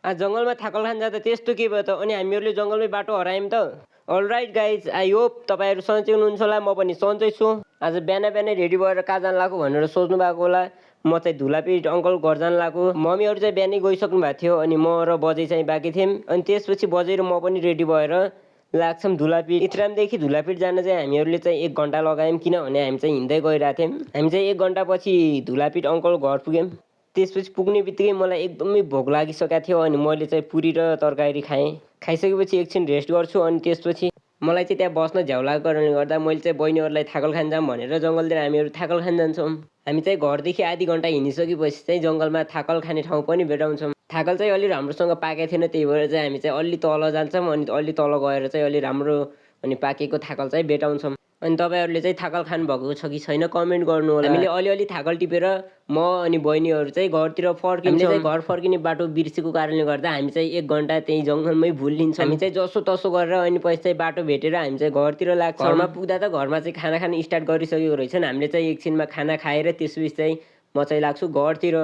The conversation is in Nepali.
जङ्गलमा थाकल खान जाँदा त्यस्तो के भयो त? अनि हामीहरूले जङ्गलमै बाटो हरायौँ त। अलराइट गाइज, आई होप तपाईँहरू सन्चै हुनुहुन्छ होला, म पनि सन्चै छु। आज बिहान बिहानै रेडी भएर कहाँ जानु लाग्यो भनेर सोच्नु भएको होला। म चाहिँ धुलापीठ अङ्कल घर जानु लाग्यो। मम्मीहरू चाहिँ बिहानै गइसक्नु भएको थियो अनि म र बजै चाहिँ बाँकी थियौँ। अनि त्यसपछि बजै र म पनि रेडी भएर लाग्छौँ धुलापीठ। इत्रमदेखि धुलापीठ जान चाहिँ हामीहरूले चाहिँ 1 घन्टा लगायौँ, किनभने हामी चाहिँ हिँड्दै गइरहेको थियौँ। हामी चाहिँ 1 घन्टापछि धुलापीठ अङ्कल घर पुग्यौँ। त्यसपछि पुग्ने बित्तिकै मलाई एकदमै भोक लागिसकेको थियो अनि मैले चाहिँ पुरी र तरकारी खाएँ। खाइसकेपछि एकछिन रेस्ट गर्छु अनि त्यसपछि मलाई चाहिँ त्यहाँ बस्न झ्याउ लागेको कारणले गर्दा मैले चाहिँ बहिनीहरूलाई थाकल खान जाऊँ भनेर जङ्गलतिर हामीहरू थाकल खान जान्छौँ। हामी चाहिँ घरदेखि आधी घन्टा हिँडिसकेपछि चाहिँ जङ्गलमा थाकल खाने ठाउँ पनि भेटाउँछौँ। थाकल चाहिँ अलि राम्रोसँग पाकेको थिएन, त्यही भएर चाहिँ हामी चाहिँ अलि तल जान्छौँ अनि अलि तल गएर चाहिँ अलि राम्रो अनि पाकेको थाकल चाहिँ भेटाउँछौँ। अनि तपाईँहरूले चाहिँ थाकल खानुभएको छ कि छैन कमेन्ट गर्नु होला। हामीले अलिअलि थाकल टिपेर म अनि बहिनीहरू चाहिँ घरतिर फर्किन्छौँ। हामीले चाहिँ घर फर्किने बाटो बिर्सेको कारणले गर्दा हामी चाहिँ 1 घन्टा त्यही जङ्गलमै भुलिन्छौँ। हामी चाहिँ जसो तसो गरेर अनि पछि चाहिँ बाटो भेटेर हामी चाहिँ घरतिर लाग्छौँ। घरमा पुग्दा त घरमा चाहिँ खाना खान स्टार्ट गरिसकेको रहेछन्। हामीले चाहिँ एकछिनमा खाना खाएर त्यसपछि चाहिँ म चाहिँ लाग्छु घरतिर।